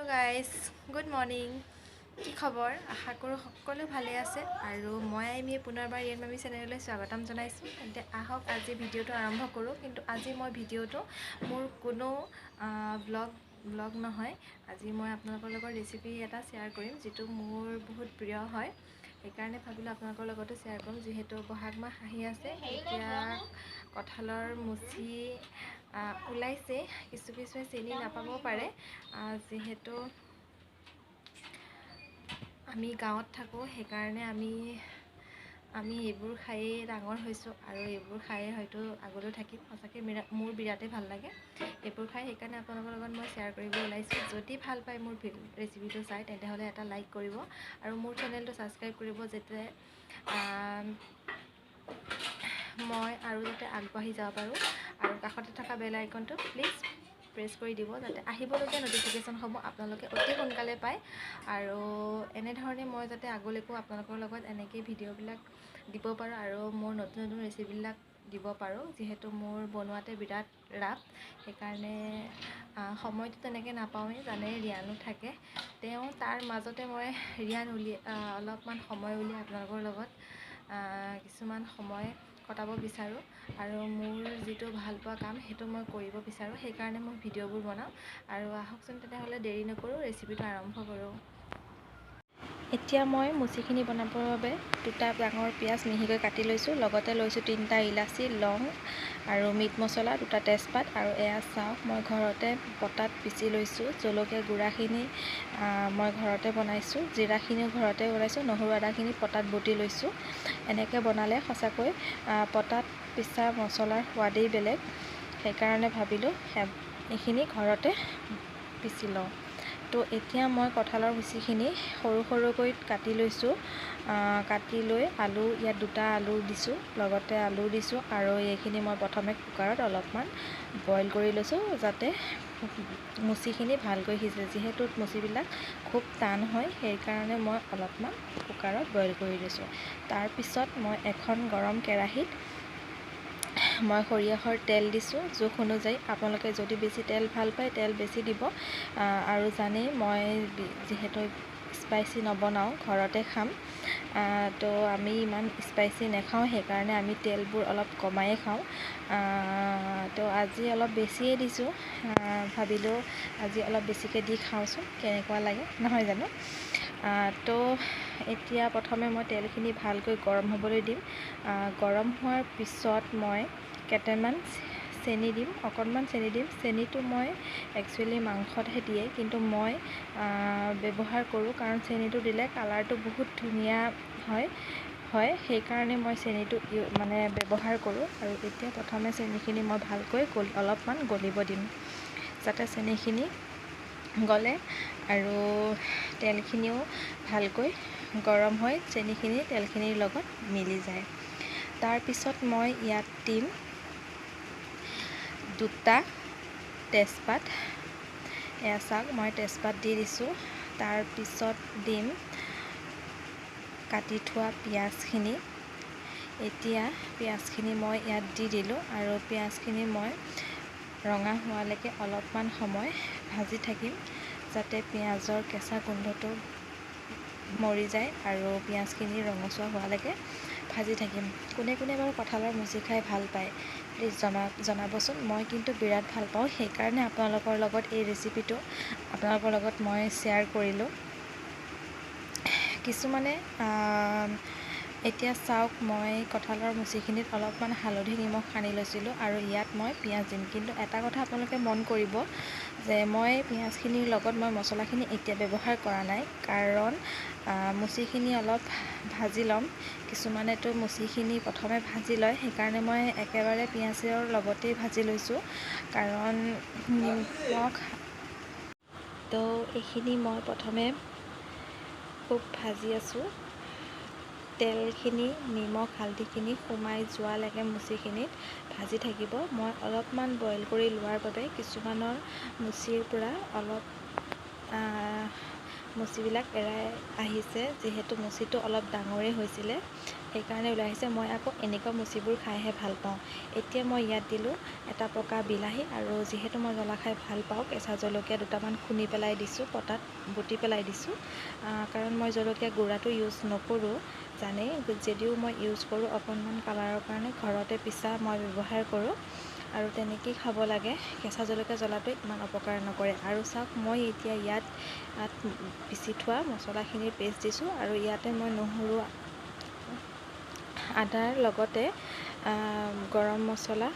Guys good morning. কি খবৰ? আশা কৰোঁ সকলো ভালে আছে আৰু মই আমি পুনৰবাৰ ৰিয়েল মামি চেনেললৈ স্বাগতম জনাইছোঁ। তেন্তে আহক আজি ভিডিঅ'টো আৰম্ভ কৰোঁ। কিন্তু আজি মই ভিডিঅ'টো মোৰ কোনো ব্লগ নহয়। আজি মই আপোনালোকৰ লগত ৰেচিপি এটা শ্বেয়াৰ কৰিম, যিটো মোৰ বহুত প্ৰিয় হয়। সেইকাৰণে ভাবিলোঁ আপোনালোকৰ লগতো শ্বেয়াৰ কৰিম। যিহেতু বহাগ মাহ আহি আছে, এতিয়া কঁঠালৰ মুচি ওলাইছে। কিছুৱে চিনি নাপাব পাৰে, যিহেতু আমি গাঁৱত থাকোঁ। সেইকাৰণে আমি এইবোৰ খায়েই ডাঙৰ হৈছোঁ আৰু এইবোৰ খায়েই হয়তো আগলৈ থাকিম। সঁচাকৈ মোৰ বিৰাটেই ভাল লাগে এইবোৰ খাই। সেইকাৰণে আপোনালোকৰ লগত মই শ্বেয়াৰ কৰিব ওলাইছোঁ। যদি ভাল পায় মোৰ ৰেচিপিটো চাই, তেতিয়াহ'লে এটা লাইক কৰিব আৰু মোৰ চেনেলটো ছাবস্ক্ৰাইব কৰিব, যাতে মই আৰু যাতে আগবাঢ়ি যাব পাৰোঁ। আৰু কাষতে থকা বেল আইকনটো প্লিজ প্ৰেছ কৰি দিব, যাতে আহিবলগীয়া ন'টিফিকেশ্যনসমূহ আপোনালোকে অতি সোনকালে পায়। আৰু এনেধৰণে মই যাতে আগলৈকো আপোনালোকৰ লগত এনেকৈ ভিডিঅ'বিলাক দিব পাৰোঁ আৰু মোৰ নতুন নতুন ৰেচিপিবিলাক দিব পাৰোঁ। যিহেতু মোৰ বনোৱাতে বিৰাট ৰাপ, সেইকাৰণে সময়টো তেনেকৈ নাপাওঁৱেই, জানে ৰিয়ানো থাকে। তাৰ মাজতে মই ৰিয়ান অলপমান সময় উলিয়াই আপোনালোকৰ লগত কিছুমান সময় কটাব বিচাৰোঁ আৰু মোৰ যিটো ভাল পোৱা কাম সেইটো মই কৰিব বিচাৰোঁ। সেইকাৰণে মই ভিডিঅ'বোৰ বনাওঁ। আৰু আহকচোন তেতিয়াহ'লে দেৰি নকৰোঁ, ৰেচিপিটো আৰম্ভ কৰোঁ। এতিয়া মই মুচিখিনি বনাবৰ বাবে 2টা ডাঙৰ পিঁয়াজ মিহিকৈ কাটি লৈছোঁ। লগতে লৈছোঁ 3টা ইলাচি, লং আৰু মিট মছলা, 2টা তেজপাত। আৰু এয়া চাওক, মই ঘৰতে পটাত পিচি লৈছোঁ। জলকীয়া গুড়াখিনি মই ঘৰতে বনাইছোঁ, জিৰাখিনিও ঘৰতে বনাইছোঁ, নহৰু আদাখিনি পটাত বটি লৈছোঁ। এনেকৈ বনালে সঁচাকৈ পটাত পিছা মছলাৰ সোৱাদেই বেলেগ। সেইকাৰণে ভাবিলোঁ এইখিনি ঘৰতে পিচি লওঁ। তো এতিয়া মই কঁঠালৰ মুচিখিনি সৰু সৰুকৈ কাটি লৈছোঁ। কাটি লৈ আলু, ইয়াত 2টা আলু দিছোঁ, লগতে আলু দিছোঁ। আৰু এইখিনি মই প্ৰথমে কুকাৰত অলপমান বইল কৰি লৈছোঁ, যাতে মুচিখিনি ভালকৈ সিজে। যিহেতু মুচিবিলাক খুব টান হয়, সেইকাৰণে মই অলপমান কুকাৰত বইল কৰি লৈছোঁ। তাৰপিছত মই এখন গৰম কেৰাহীত মই সৰিয়হৰ তেল দিছোঁ জোখ অনুযায়ী। আপোনালোকে যদি বেছি তেল ভাল পায়, তেল বেছি দিব। আৰু জানেই মই যিহেতু স্পাইচি নবনাওঁ, ঘৰতে খাম, তো আমি ইমান স্পাইচি নাখাওঁ। সেইকাৰণে আমি তেলবোৰ অলপ কমায়ে খাওঁ। তো আজি অলপ বেছিয়ে দিছোঁ, ভাবিলোঁ আজি অলপ বেছিকৈ দি খাওঁচোন কেনেকুৱা লাগে, নহয় জানো? তো এতিয়া প্ৰথমে মই তেলখিনি ভালকৈ গৰম হ'বলৈ দিম। গৰম হোৱাৰ পিছত মই কেইটামান চেনি দিম, অকণমান চেনি দিম। চেনিটো মই একচুৱেলি মাংসতহে দিয়ে, কিন্তু মই ব্যৱহাৰ কৰোঁ, কাৰণ চেনিটো দিলে কালাৰটো বহুত ধুনীয়া হয়। সেইকাৰণে মই চেনিটো ব্যৱহাৰ কৰোঁ। আৰু এতিয়া প্ৰথমে চেনিখিনি মই ভালকৈ অলপমান গলিব দিম, যাতে চেনিখিনি গলে আৰু তেলখিনিও ভালকৈ গৰম হৈ চেনিখিনি তেলখিনিৰ লগত মিলি যায়। তাৰপিছত মই ইয়াত দিম 2টা তেজপাত। এয়া চাওক, মই তেজপাত দি দিছোঁ। তাৰপিছত দিম কাটি থোৱা পিঁয়াজখিনি। এতিয়া পিঁয়াজখিনি মই ইয়াত দি দিলোঁ আৰু পিঁয়াজখিনি মই ৰঙা হোৱালৈকে অলপমান সময় ভাজি থাকিম, যাতে পিঁয়াজৰ কেঁচা গোন্ধটো মৰি যায় আৰু পিঁয়াজখিনি ৰঙচুৱা হোৱালৈকে ভাজি থাকিম। কোনে কোনে বাৰু কঁঠালৰ মুচি খাই ভাল পায়, প্লিজ জনাবচোন। মই কিন্তু বিৰাট ভাল পাওঁ। সেইকাৰণে আপোনালোকৰ লগত এই ৰেচিপিটো আপোনালোকৰ লগত মই শ্বেয়াৰ কৰিলোঁ। কিছুমানে এতিয়া চাওক, মই কঁঠালৰ মুচিখিনিত অলপমান হালধি নিমখ সানি লৈছিলোঁ আৰু ইয়াত মই পিঁয়াজ দিম। কিন্তু এটা কথা আপোনালোকে মন কৰিব যে মই পিঁয়াজখিনিৰ লগত মই মছলাখিনি এতিয়া ব্যৱহাৰ কৰা নাই, কাৰণ মুচিখিনি অলপ ভাজি ল'ম। কিছুমানেতো মুচিখিনি প্ৰথমে ভাজি লয়, সেইকাৰণে মই একেবাৰে পিঁয়াজৰ লগতেই ভাজি লৈছোঁ, কাৰণ নিমখ। তো এইখিনি মই প্ৰথমে খুব ভাজি আছোঁ। তেলখিনি, নিমখ হালধিখিনি সোমাই যোৱালৈকে মুচিখিনিত ভাজি থাকিব। মই অলপমান বইল কৰি লোৱাৰ বাবে কিছুমানৰ মুচিৰ পৰা অলপ মুচিবিলাক এৰাই আহিছে, যিহেতু মুচিটো অলপ ডাঙৰেই হৈছিলে। সেইকাৰণে ওলাই আহিছে। মই আকৌ এনেকুৱা মুচিবোৰ খাইহে ভাল পাওঁ। এতিয়া মই ইয়াত দিলোঁ এটা পকা বিলাহী, আৰু যিহেতু মই জ্বলা খাই ভাল পাওঁ, কেঁচা জলকীয়া দুটামান খুন্দি পেলাই দিছোঁ, পটাত বটি পেলাই দিছোঁ। কাৰণ মই জলকীয়া গুড়াটো ইউজ নকৰোঁ জানেই, যদিও মই ইউজ কৰোঁ অকণমান কালাৰৰ কাৰণে, ঘৰতে পিছা মই ব্যৱহাৰ কৰোঁ। আৰু তেনেকেই খাব লাগে। কেঁচা জলকীয়া জ্বলাটোৱে ইমান অপকাৰ নকৰে। আৰু চাওক, মই এতিয়া ইয়াত পিচি থোৱা মছলাখিনিৰ পেষ্ট দিছোঁ, আৰু ইয়াতে মই নহৰু আদাৰ লগতে গৰম মছলা,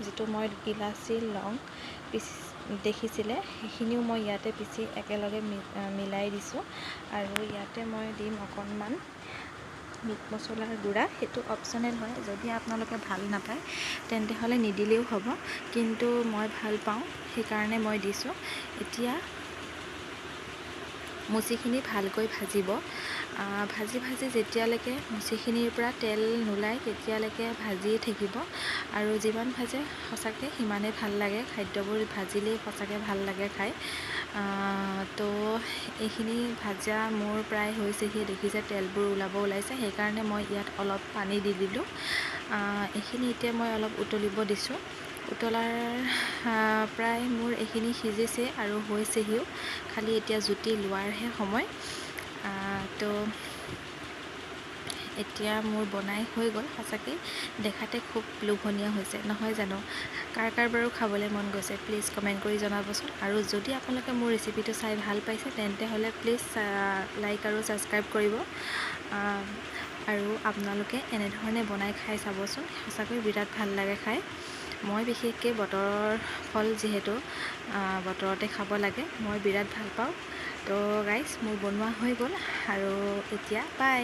যিটো মই ইলাচি লং দেখিছিলে, সেইখিনিও মই ইয়াতে পিচি একেলগে মিলাই দিছোঁ। আৰু ইয়াতে মই দিম অকণমান মিট মছলাৰ গুড়া। সেইটো অপশ্যনেল হয়, যদি আপোনালোকে ভাল নাপায় তেন্তে হ'লে নিদিলেও হ'ব, কিন্তু মই ভাল পাওঁ সেইকাৰণে মই দিছোঁ। এতিয়া মুচিখিনি ভালকৈ ভাজিব। ভাজি যেতিয়ালৈকে মুচিখিনিৰ পৰা তেল নোলায় তেতিয়ালৈকে ভাজিয়ে থাকিব। আৰু যিমান ভাজে সঁচাকৈ সিমানেই ভাল লাগে। খাদ্যবোৰ ভাজিলেই সঁচাকৈ ভাল লাগে খাই। তো এইখিনি ভাজা মোৰ প্ৰায় হৈছেহি, দেখিছে তেলবোৰ ওলাইছে। সেইকাৰণে মই ইয়াত অলপ পানী দি দিলোঁ। এইখিনি এতিয়া মই অলপ উতলিব দিছোঁ। উতলাৰ প্ৰায় মোৰ এইখিনি সিজিছে আৰু হৈছেহিও, খালি এতিয়া জুতি লোৱাৰহে সময়। তো এতিয়া মোৰ বনাই হৈ গ'ল। সঁচাকৈ দেখাতে খুব লোভনীয় হৈছে, নহয় জানো? কাৰ বাৰু খাবলৈ মন গৈছে প্লিজ কমেণ্ট কৰি জনাবচোন। আৰু যদি আপোনালোকে মোৰ ৰেচিপিটো চাই ভাল পাইছে তেন্তে হ'লে প্লিজ লাইক আৰু ছাবস্ক্ৰাইব কৰিব। আৰু আপোনালোকে এনেধৰণে বনাই খাই চাবচোন, সঁচাকৈ বিৰাট ভাল লাগে খাই। মই বিশেষকৈ বতৰৰ ফল যিহেতু বতৰতে খাব লাগে, মই বিৰাট ভাল পাওঁ। তো গাইজ, মোৰ বনোৱা হৈ গ'ল, আৰু এতিয়া বাই।